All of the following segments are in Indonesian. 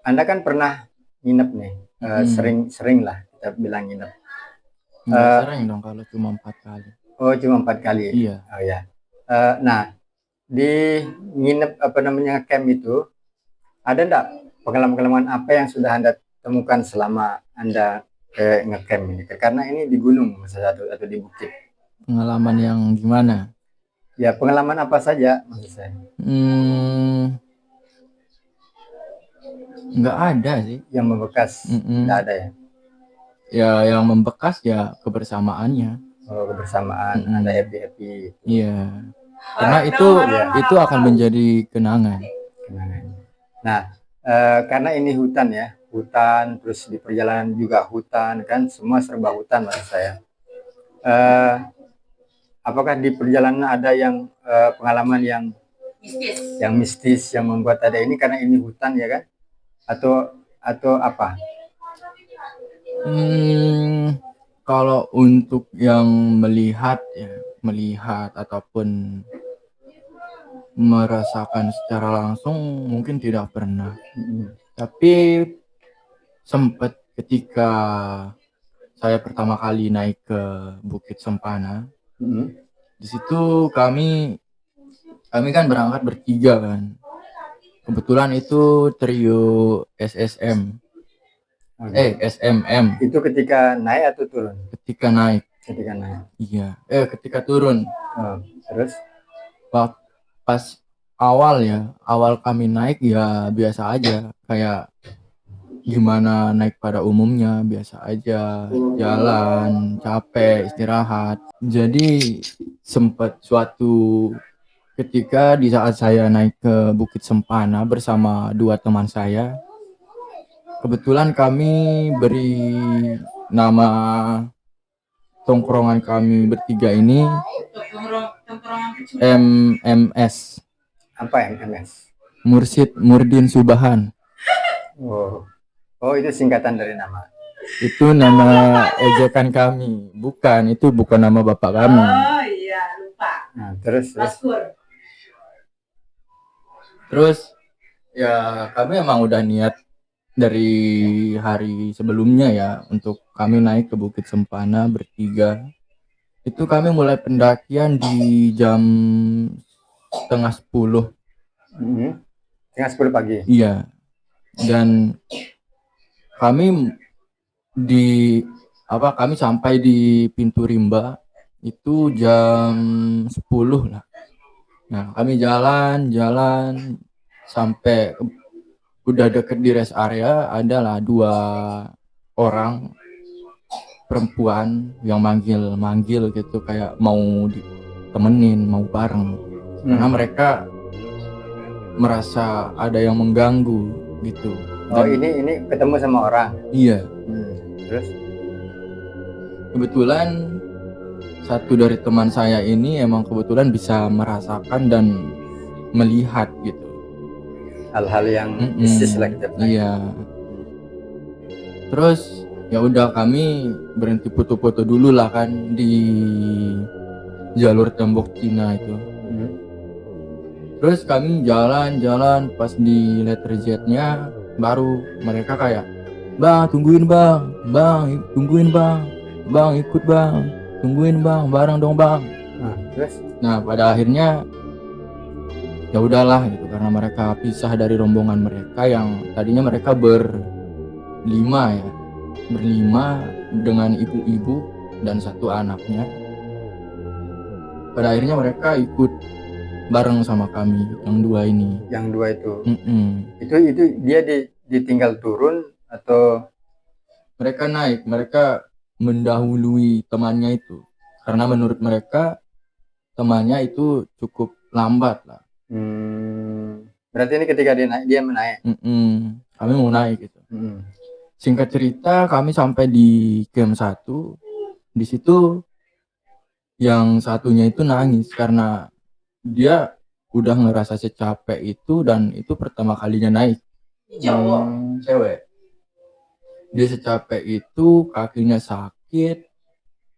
Anda kan pernah nginep nih, sering lah kita bilang nginep. Nggak Eh, sering dong kalau cuma 4 kali. oh cuma 4 kali. Iya. Oh ya. Nah, di nginep apa namanya camp itu ada enggak pengalaman-pengalaman apa yang sudah Anda temukan selama Anda ngecamp ini? Karena ini di gunung masa satu atau di bukit. Pengalaman yang gimana? Ya pengalaman apa saja maksud saya. Hmm, nggak ada sih. Yang membekas tidak ada ya. Ya yang membekas ya kebersamaannya. Oh, kebersamaan Anda happy. Iya. Karena itu akan menjadi kenangan. Nah, karena ini hutan ya, hutan, terus di perjalanan juga hutan, kan semua serba hutan maksud saya. Apakah di perjalanan ada yang pengalaman yang mistis yang membuat ada ini karena ini hutan ya kan? Atau apa? Kalau untuk yang melihat ataupun merasakan secara langsung mungkin tidak pernah. Tapi sempat ketika saya pertama kali naik ke Bukit Sempana. Di situ kami kan berangkat bertiga kan. Kebetulan itu trio SSM. SMM. Itu ketika naik atau turun? Ketika naik. Iya. Ketika turun. Terus? Pas awal kami naik ya biasa aja, kayak gimana naik pada umumnya, biasa aja, jalan, capek, istirahat. Jadi sempat suatu ketika di saat saya naik ke Bukit Sempana bersama 2 teman saya, kebetulan kami beri nama tongkrongan kami bertiga ini MMS. Apa MMS? Murdin Subahan. Oh itu singkatan dari nama. Itu nama ejekan kami, itu bukan nama bapak kami. Oh iya, lupa. Nah, terus ya kami emang udah niat dari hari sebelumnya ya untuk kami naik ke Bukit Sempana bertiga. Itu kami mulai pendakian di jam setengah 10. Setengah 10 pagi. Iya. Dan kami sampai di pintu rimba itu jam 10 lah. Nah, kami jalan sampai udah deket di rest area, adalah 2 orang perempuan yang manggil gitu, kayak mau ditemenin, mau bareng. Karena mereka merasa ada yang mengganggu gitu. Dan ini ketemu sama orang. Iya. Terus kebetulan satu dari teman saya ini emang kebetulan bisa merasakan dan melihat gitu hal-hal yang mistis lah kita. Iya. Terus ya udah kami berhenti foto-foto dulu lah kan di jalur tembok Cina itu. Terus kami jalan pas di letter Z-nya baru mereka kayak, "Bang, tungguin bang, tungguin bang, ikut bang, tungguin bang, bareng dong bang." Nah pada akhirnya ya udahlah gitu, karena mereka pisah dari rombongan mereka yang tadinya mereka berlima dengan ibu-ibu dan 1 anaknya. Pada akhirnya mereka ikut bareng sama kami yang 2 ini. Yang 2 itu. Itu dia ditinggal turun atau mereka naik? Mereka mendahului temannya itu karena menurut mereka temannya itu cukup lambat lah. Berarti ini ketika dia menaik. Kami mau naik gitu. Singkat cerita kami sampai di camp 1. Di situ yang satunya itu nangis karena dia udah ngerasa secapek itu, dan itu pertama kalinya naik. Cewek. Dia secapek itu, kakinya sakit,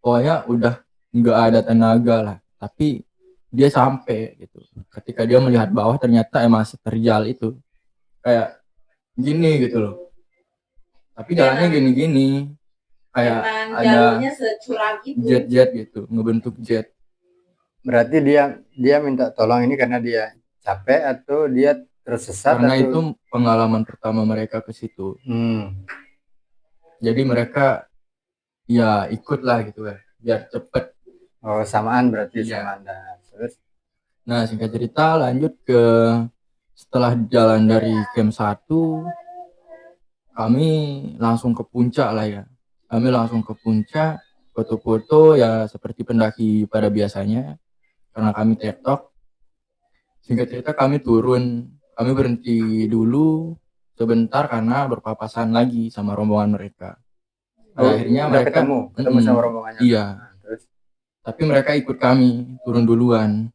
pokoknya udah nggak ada tenaga lah. Tapi dia sampai gitu. Ketika dia melihat bawah ternyata emang seterjal itu. Kayak gini gitu loh. Tapi jalannya gini-gini, kayak Emang ada jalurnya securam itu. jet gitu, ngebentuk jet. Berarti dia minta tolong ini karena dia capek atau dia tersesat Karena atau itu pengalaman pertama mereka ke situ. Jadi mereka ya ikut lah gitu kan, biar cepet. Oh, samaan berarti Iya. sama Anda. Terus Nah, singkat cerita lanjut ke setelah jalan dari camp 1, kami langsung ke puncak lah ya. Kami langsung ke puncak, foto-foto ya seperti pendaki pada biasanya. Karena kami TikTok. Singkat cerita kami turun, kami berhenti dulu sebentar karena berpapasan lagi sama rombongan mereka. Akhirnya udah mereka ketemu sama rombongannya. Iya. Nah, terus Tapi mereka ikut kami turun duluan.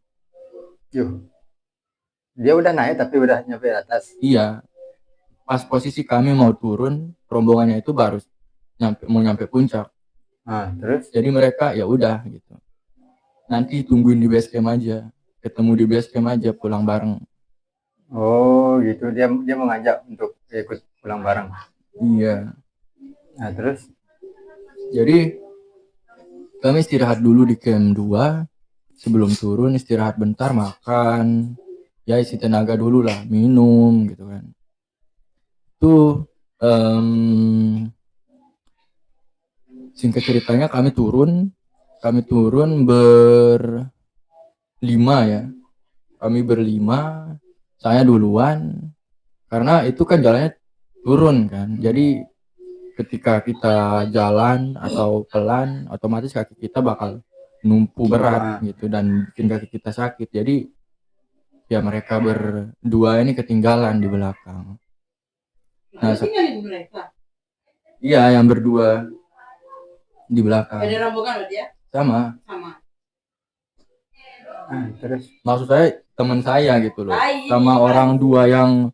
Dia udah naik tapi udah nyampe atas. Iya. Pas posisi kami mau turun, rombongannya itu baru mau nyampe puncak. Terus? Jadi mereka ya udah gitu. Nanti tungguin di base camp aja. Ketemu di base camp aja, pulang bareng. Oh, gitu. Dia mau ngajak untuk ikut pulang bareng. Iya. Nah, terus? Jadi kami istirahat dulu di camp 2. Sebelum turun istirahat bentar, makan. Ya isi tenaga dulu lah, minum gitu kan. Itu singkat ceritanya kami turun berlima ya. Kami berlima, saya duluan karena itu kan jalannya turun kan. Jadi ketika kita jalan atau pelan, otomatis kaki kita bakal numpu berat gitu dan bikin kaki kita sakit. Jadi ya mereka berdua ini ketinggalan di belakang. Nah, mereka. Iya, yang berdua di belakang. Ada rombongan berarti ya? Sama. Terus? Maksud saya teman saya gitu loh. Sama orang dua yang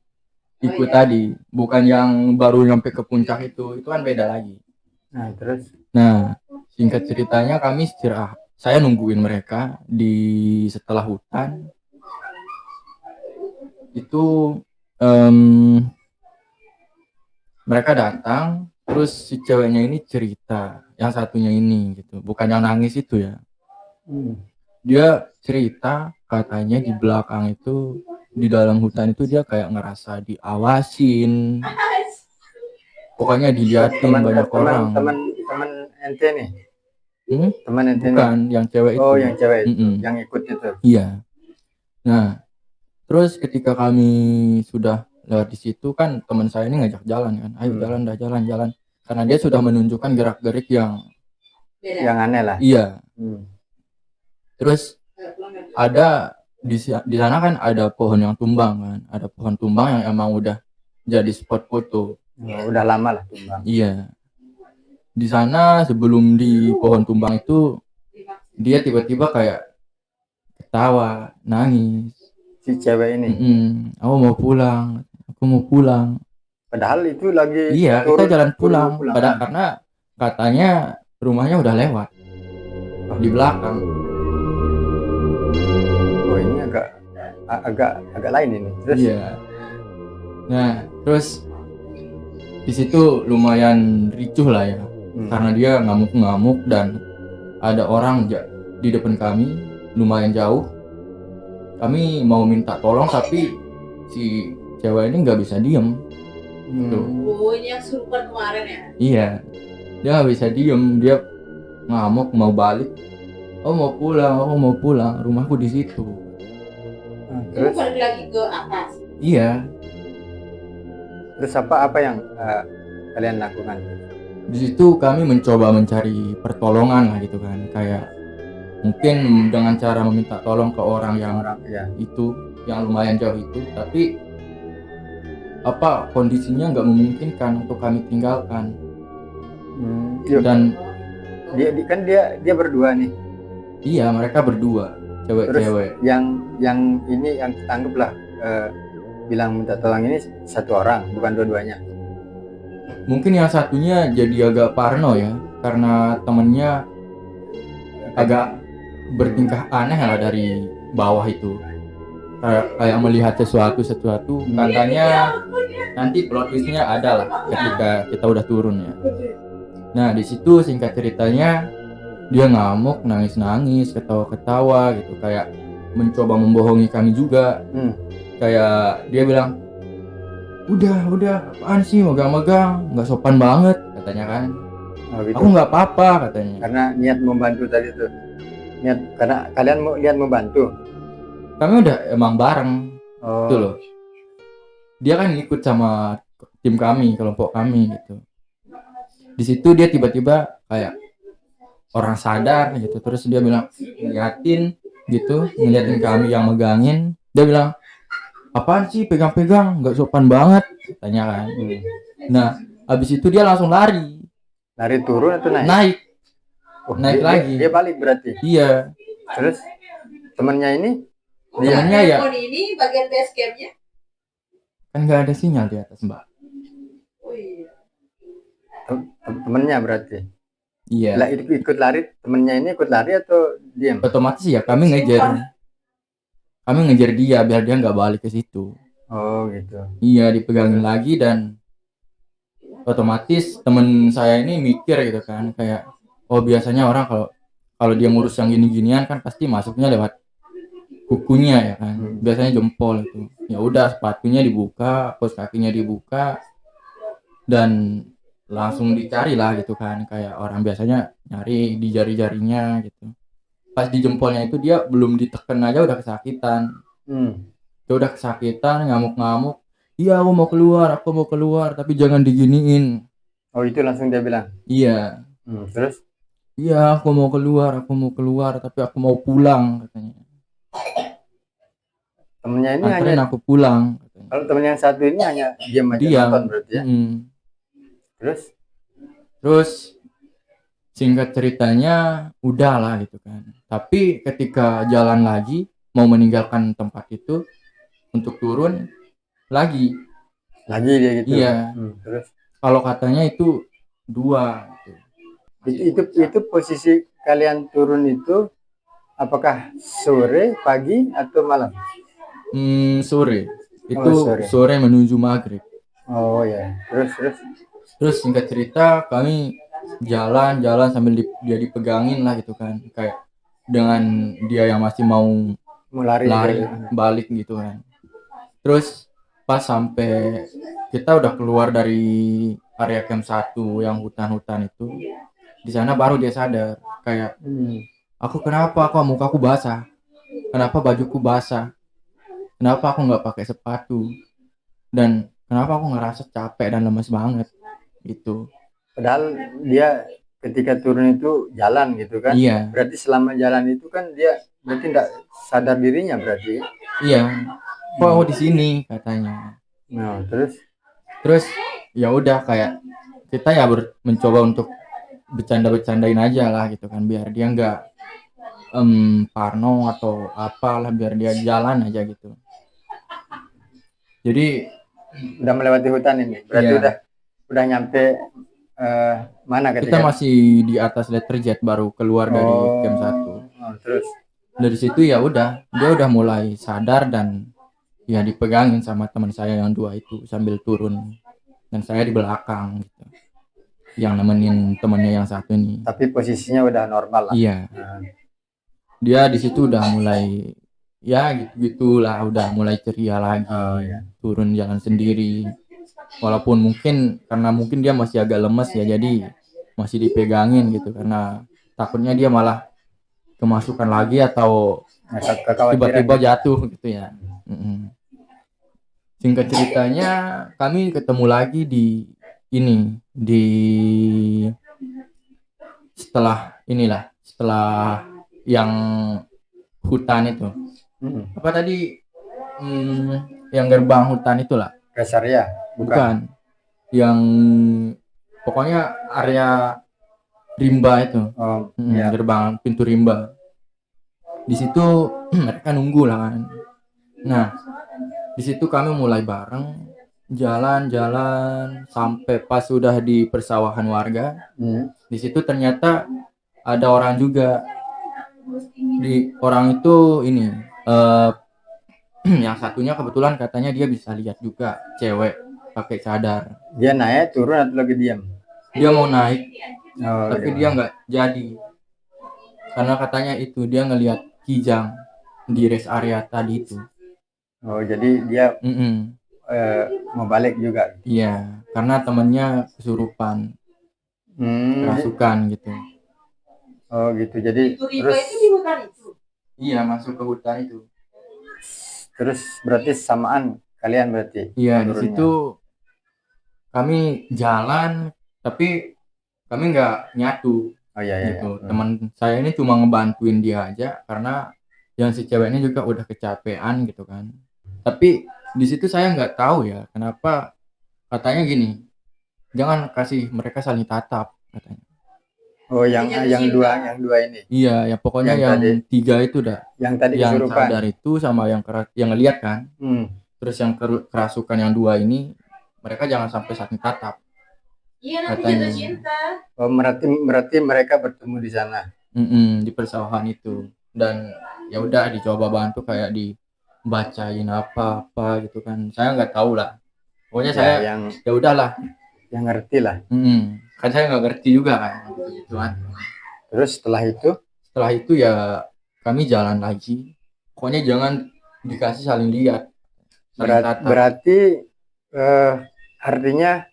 ikut tadi, bukan yang baru nyampe ke puncak itu kan beda lagi. Nah, terus? Nah, singkat ceritanya kami istirahat. Saya nungguin mereka di setelah hutan. Itu mereka datang, terus si ceweknya ini cerita, yang satunya ini gitu, bukan yang nangis itu ya. Dia cerita katanya di belakang itu, di dalam hutan itu dia kayak ngerasa diawasin, pokoknya diliatin banyak orang. Teman ente nih? Teman ente bukan nih? Yang cewek itu. Oh, yang cewek itu, yang ikut itu. Iya. Nah, terus ketika kami sudah lewat di situ kan teman saya ini ngajak jalan kan, ayo jalan, karena dia sudah menunjukkan gerak-gerik yang aneh lah. Iya. Terus ada di sana kan ada pohon yang tumbang kan, ada pohon tumbang yang emang udah jadi spot foto. Udah lama lah tumbang. Iya. Di sana sebelum di pohon tumbang itu dia tiba-tiba kayak ketawa, nangis. Si cewek ini. Aku mau pulang. Padahal itu lagi kita jalan pulang. Padahal karena katanya rumahnya udah lewat di belakang. Oh, ini agak lain ini. Terus? Iya. Nah, terus di situ lumayan ricuh lah ya, karena dia ngamuk-ngamuk dan ada orang di depan kami lumayan jauh. Kami mau minta tolong tapi si cewek ini nggak bisa diem. Oh, ini yang super kemarin ya? Iya, dia nggak bisa diem, dia ngamuk mau balik. Oh mau pulang, rumahku di situ. Terus balik lagi ke atas? Iya. Terus apa yang kalian lakukan? Di situ kami mencoba mencari pertolongan lah gitu kan, kayak mungkin dengan cara meminta tolong ke orang yang itu yang lumayan jauh itu, tapi kondisinya nggak memungkinkan untuk kami tinggalkan. Dan dia berdua nih. Iya, mereka berdua, cewek-cewek. Yang ini yang anggaplah bilang minta tolong ini satu orang, bukan dua-duanya. Mungkin yang satunya jadi agak parno ya, karena temennya agak bertingkah aneh lah dari bawah itu. kayak melihat sesuatu katanya nanti plot twistnya ada lah ketika kita udah turun ya. Nah di situ singkat ceritanya dia ngamuk, nangis ketawa gitu, kayak mencoba membohongi kami juga. Kayak dia bilang, udah apaan sih megang-megang, nggak sopan banget katanya kan. gitu. Aku nggak apa-apa katanya, karena niat membantu tadi tuh, niat karena kalian mau lihat membantu. Kami udah emang bareng gitu Oh, loh. Dia kan ikut sama tim kami, kelompok kami gitu. Di situ dia tiba-tiba kayak orang sadar gitu, terus dia bilang ngeliatin kami yang megangin. Dia bilang, apaan sih pegang-pegang, nggak sopan banget katanya kan. Nah habis itu dia langsung lari turun atau naik? Naik lagi. Dia balik berarti. Iya. Terus temennya ini temennya ya ini bagian base campnya kan nggak ada sinyal di atas mbak. Oh iya. Temennya berarti. Iya. Lah ikut lari, temennya ini ikut lari atau diam? Otomatis ya kami ngejar dia biar dia nggak balik ke situ. Oh gitu. Iya, dipegangin lagi dan otomatis temen saya ini mikir gitu kan, kayak oh biasanya orang kalau dia ngurus yang gini-ginian kan pasti masuknya lewat kukunya ya kan. Biasanya jempol itu. Ya udah sepatunya dibuka, kaos kakinya dibuka dan langsung dicari lah gitu kan, kayak orang biasanya nyari di jari-jarinya gitu. Pas di jempolnya itu dia belum diteken aja udah kesakitan. Dia udah kesakitan, ngamuk-ngamuk. Iya aku mau keluar tapi jangan diginiin. Oh itu langsung dia bilang? Iya. Terus? Iya aku mau keluar tapi aku mau pulang katanya. Temennya ini anterin hanya aku pulang katanya. Kalau temen yang satu ini hanya diam aja nonton berarti ya? Terus singkat ceritanya udah lah gitu kan. Tapi ketika jalan lagi mau meninggalkan tempat itu untuk turun lagi dia gitu. Iya. Terus kalau katanya itu 2 gitu. Itu posisi kalian turun itu apakah sore, pagi atau malam? Sore. Itu sore menuju maghrib. Oh ya. Terus singkat cerita kami jalan sambil dia dipegangin lah gitu kan, kayak dengan dia yang masih mau lari balik gitu kan. Terus pas sampai kita udah keluar dari area camp 1 yang hutan-hutan itu, di sana baru dia sadar kayak aku kenapa kok mukaku basah, kenapa bajuku basah, kenapa aku nggak pakai sepatu, dan kenapa aku ngerasa capek dan lemes banget gitu. Padahal dia ketika turun itu jalan gitu kan. Iya. Berarti selama jalan itu kan dia berarti tidak sadar dirinya berarti. Iya. Kok di sini katanya. Nah, terus ya udah kayak kita ya mencoba untuk bercanda-bercandain aja lah gitu kan, biar dia nggak parno atau apalah, biar dia jalan aja gitu. Jadi udah melewati hutan ini. Berarti udah nyampe mana ketika? Kita masih di atas Letterjet baru keluar dari camp 1. Terus dari situ ya udah dia udah mulai sadar dan ya dipegangin sama teman saya yang 2 itu sambil turun, dan saya di belakang gitu yang nemenin temannya yang 1 ini. Tapi posisinya udah normal lah. Iya. Dia di situ udah mulai ya gitulah, udah mulai ceria lagi. Turun jalan sendiri. Walaupun mungkin dia masih agak lemes ya, jadi masih dipegangin gitu karena takutnya dia malah kemasukan lagi atau tiba-tiba jatuh gitu ya. Singkat ceritanya kami ketemu lagi di setelah yang hutan itu. Apa tadi yang gerbang hutan itulah. Rest area? Bukan. Yang pokoknya area rimba itu. Gerbang pintu rimba. Di situ mereka nunggu lah kan. Nah, di situ kami mulai bareng jalan-jalan sampai pas sudah di persawahan warga. Di situ ternyata ada orang juga. Orang itu yang satunya kebetulan katanya dia bisa lihat juga cewek pakai cadar. Dia naik turun atau lagi diam? Dia mau naik Oh, tapi gimana? dia nggak jadi karena katanya itu dia ngelihat kijang di rest area tadi itu. Oh, jadi dia Mm-mm. mau balik juga. Iya, karena temennya kesurupan, kerasukan gitu. Oh gitu. Jadi Itu Riva itu di hutan itu. Iya, masuk ke hutan itu. terus berarti samaan kalian berarti Iya, di turunnya. situ kami jalan tapi kami nggak nyatu Oh iya iya. gitu. Iya. Teman saya ini cuma ngebantuin dia aja karena yang si cewek ini juga udah kecapean gitu kan. Tapi di situ saya nggak tahu ya kenapa katanya gini, jangan kasih mereka saling tatap katanya. Oh yang Jatuh yang cinta. dua ini. Iya, ya pokoknya Yang yang tadi. tiga itu dah, Yang tadi yang kesurupan. sadar itu sama yang yang ngeliat kan. Hmm. Terus yang kerasukan yang dua ini mereka jangan sampai saling tatap. Iya nanti Katanya. jatuh cinta. Oh berarti mereka bertemu di sana. Di persawahan itu dan ya udah dicoba bantu kayak dibacain apa gitu kan, saya nggak tahu lah pokoknya Ya, saya yang ya udahlah. yang ngerti lah. Kan saya nggak ngerti juga kan gitu kan. Terus Setelah itu ya kami jalan lagi, pokoknya jangan dikasih saling lihat, saling tatap. berarti artinya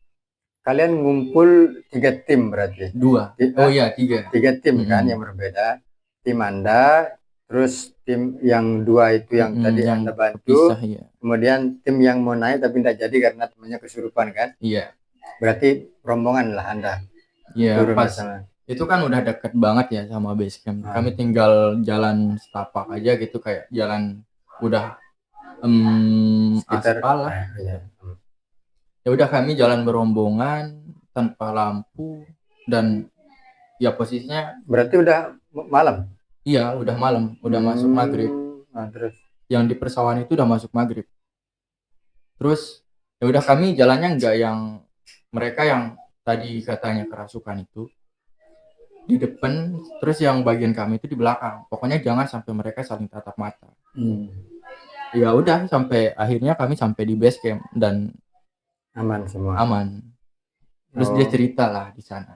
kalian ngumpul 3 tim berarti. Dua. Oh iya, tiga 3 tim kan yang berbeda. Tim Anda, terus tim yang 2 itu yang tadi yang Anda bantu, kepisah, ya. kemudian tim yang mau naik tapi tidak jadi karena temannya kesurupan kan. Iya. Berarti rombongan lah Anda. Iya, turun pas ke sana. itu kan udah deket banget ya sama base camp. Kami tinggal jalan setapak aja gitu, kayak jalan udah Sekitar aspal lah. ya. Ya udah kami jalan berombongan tanpa lampu dan ya posisinya Berarti udah malam. iya udah malam, udah masuk maghrib. Nah, terus Yang di persawahan itu udah masuk maghrib. Terus ya udah kami jalannya nggak yang mereka yang tadi katanya kerasukan itu di depan, terus yang bagian kami itu di belakang. Pokoknya jangan sampai mereka saling tatap mata. Ya udah sampai akhirnya kami sampai di base camp dan aman semua. Aman. Terus dia cerita lah di sana.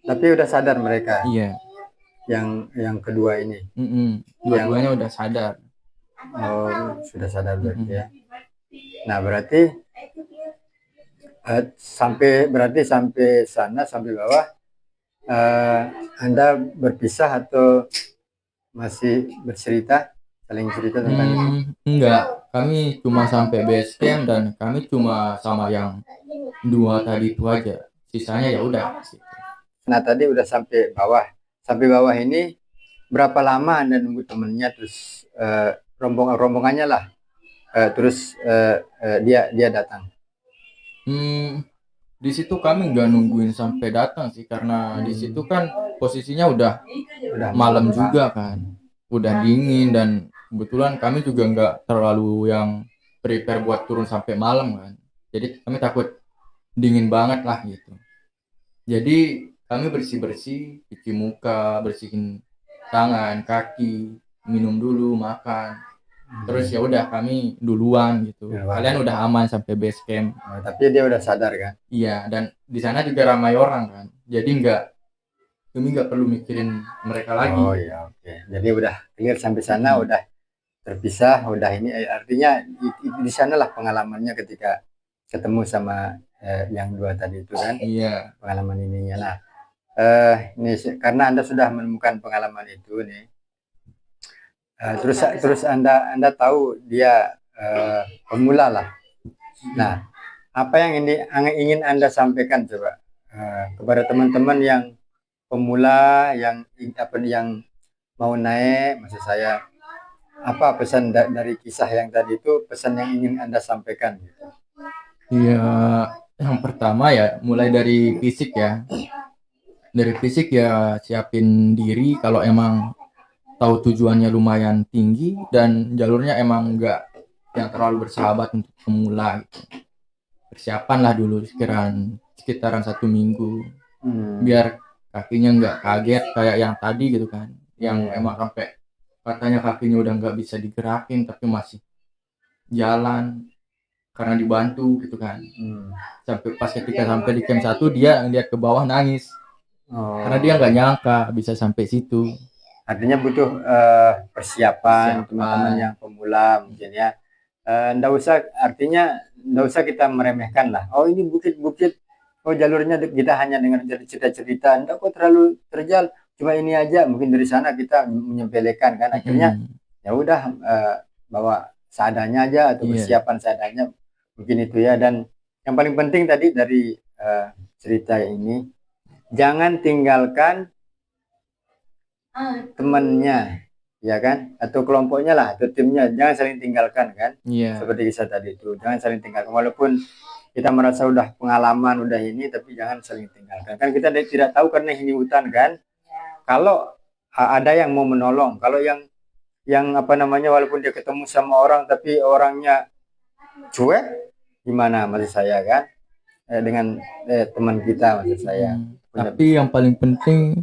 Tapi udah sadar mereka. Iya. Yang kedua ini. Dua-duanya udah sadar. Oh, sudah sadar berarti ya. Nah, berarti sampai sana, sampai bawah Anda berpisah atau masih bercerita, saling cerita tentang itu? Enggak, kami cuma sampai base camp dan kami cuma sama yang dua tadi itu aja. Sisanya ya udah. Nah, tadi udah sampai bawah. Sampai bawah ini berapa lama Anda nunggu temennya, terus rombongannya lah, terus dia datang? Di situ kami nggak nungguin sampai datang sih, karena di situ kan posisinya udah malam juga kan, udah dingin dan kebetulan kami juga nggak terlalu yang prepare buat turun sampai malam kan, jadi kami takut dingin banget lah gitu. Jadi kami bersih cuci muka, bersihin tangan kaki, minum dulu, makan. Terus ya udah kami duluan gitu. Kalian udah aman sampai base camp. Tapi dia udah sadar kan? Iya, dan di sana juga ramai orang kan. Jadi kami nggak perlu mikirin mereka lagi. Oh iya, oke. Jadi udah clear sampai sana, udah terpisah, udah ini artinya di sanalah pengalamannya ketika ketemu sama yang dua tadi itu kan? Iya. Pengalaman ininya. Nah, ini karena Anda sudah menemukan pengalaman itu nih. Terus anda tahu dia pemula lah. Nah, apa yang ingin Anda sampaikan coba kepada teman-teman yang pemula, yang mau naik, maksud saya, apa pesan dari kisah yang tadi itu, pesan yang ingin Anda sampaikan? Iya, yang pertama ya mulai dari fisik ya. Dari fisik ya siapin diri kalau emang tahu tujuannya lumayan tinggi dan jalurnya emang enggak yang terlalu bersahabat untuk pemula gitu. Persiapan lah dulu sekitaran 1 minggu biar kakinya enggak kaget kayak yang tadi gitu kan, yang emang sampai katanya kakinya udah enggak bisa digerakin tapi masih jalan karena dibantu gitu kan. Hmm. Sampai pas ketika sampai di camp 1 dia ngeliat ke bawah nangis Oh. karena dia nggak nyangka bisa sampai situ. Artinya butuh persiapan teman-teman yang pemula mungkin ya. Nggak usah, artinya nggak usah kita meremehkan lah. Oh ini bukit-bukit, oh jalurnya kita hanya dengar cerita-cerita, nggak kok terlalu terjal, cuma ini aja. Mungkin dari sana kita menyepelekan kan. Akhirnya ya udah bawa seadanya aja atau persiapan seadanya, mungkin itu ya. Dan yang paling penting tadi dari cerita ini, jangan tinggalkan temannya, ya kan, atau kelompoknya lah, atau timnya, jangan saling tinggalkan kan. Seperti kisah tadi itu, jangan saling tinggalkan walaupun kita merasa udah pengalaman udah ini, tapi jangan saling tinggalkan kan. Kita tidak tahu karena ini hutan kan, kalau ada yang mau menolong, kalau yang apa namanya, walaupun dia ketemu sama orang tapi orangnya cuek, gimana maksud saya kan, dengan teman kita maksud saya. Tapi yang paling penting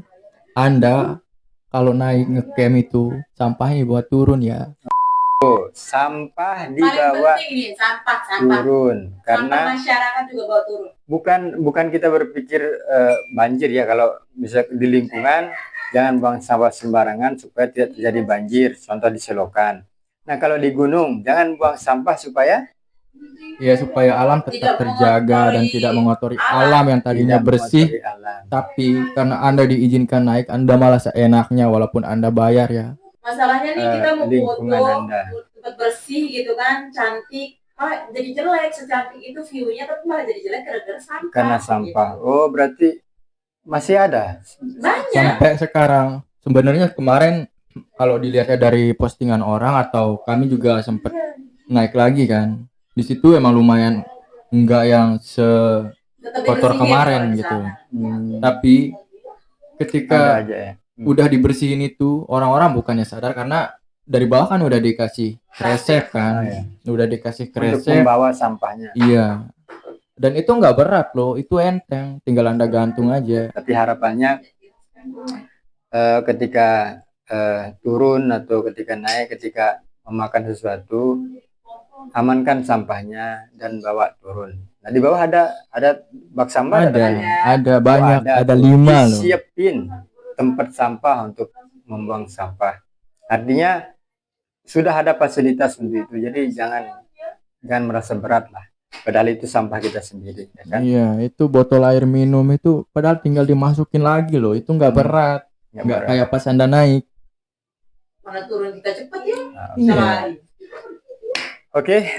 Anda kalau naik ngecamp itu sampahnya dibawa turun ya. Sampah dibawa turun, karena masyarakat juga bawa turun. Bukan kita berpikir banjir ya, kalau bisa di lingkungan jangan buang sampah sembarangan supaya tidak terjadi banjir, contoh di selokan. Nah kalau di gunung jangan buang sampah supaya alam tetap terjaga dan tidak mengotori alam yang tadinya bersih. Tapi karena Anda diizinkan naik, Anda malah seenaknya walaupun Anda bayar ya. Masalahnya nih kita mau lingkungan foto Anda tempat bersih gitu kan, cantik, jadi jelek, secantik itu view-nya tapi malah jadi jelek gara-gara sampah. Karena sampah. Gitu. Oh berarti masih ada banyak sampai sekarang. Sebenarnya kemarin kalau dilihatnya dari postingan orang atau kami juga sempat naik lagi kan, di situ emang lumayan enggak yang kotor kemarin gitu. Tapi ketika udah dibersihin itu, orang-orang bukannya sadar karena dari bawah kan udah dikasih kresek kan, udah dikasih kresek untuk membawa sampahnya. Iya. Dan itu nggak berat loh, itu enteng, tinggal Anda gantung aja. Tapi harapannya ketika turun atau ketika naik, ketika memakan sesuatu, amankan sampahnya dan bawa turun. Nah di bawah ada bak sampah, ada banyak, ada 5 loh. Siapin tempat sampah untuk membuang sampah. Artinya sudah ada fasilitas untuk itu, jadi jangan merasa berat lah. Padahal itu sampah kita sendiri, ya kan? Iya, itu botol air minum itu padahal tinggal dimasukin lagi loh, itu nggak berat, nggak kayak pas Anda naik. Mana turun kita cepat ya? Iya. Oke,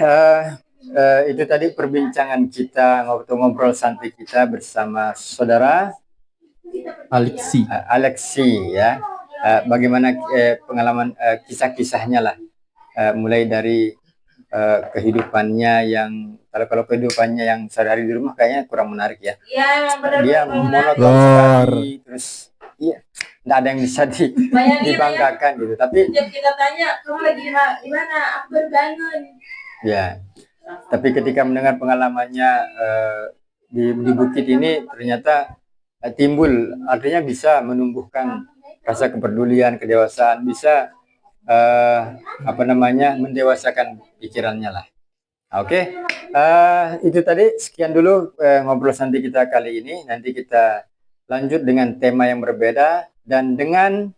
itu tadi perbincangan kita, ngobrol santai kita bersama saudara Alexi ya. Bagaimana pengalaman kisah-kisahnya lah, mulai dari kehidupannya yang kalau kehidupannya yang sehari-hari di rumah kayaknya kurang menarik ya. Iya, benar. Dia monoton sekali, terus iya, nggak ada yang bisa dibanggakan gitu. Tapi setiap kita tanya, kamu lagi di mana? Aku baru bangun. Ya, tapi ketika mendengar pengalamannya di bukit ini, ternyata timbul, artinya bisa menumbuhkan rasa kepedulian, kedewasaan, bisa mendewasakan pikirannya lah. Oke, itu tadi, sekian dulu ngobrol santai kita kali ini. Nanti kita lanjut dengan tema yang berbeda dan dengan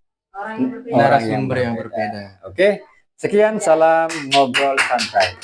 narasumber yang berbeda. Oke, sekian, salam ngobrol santai.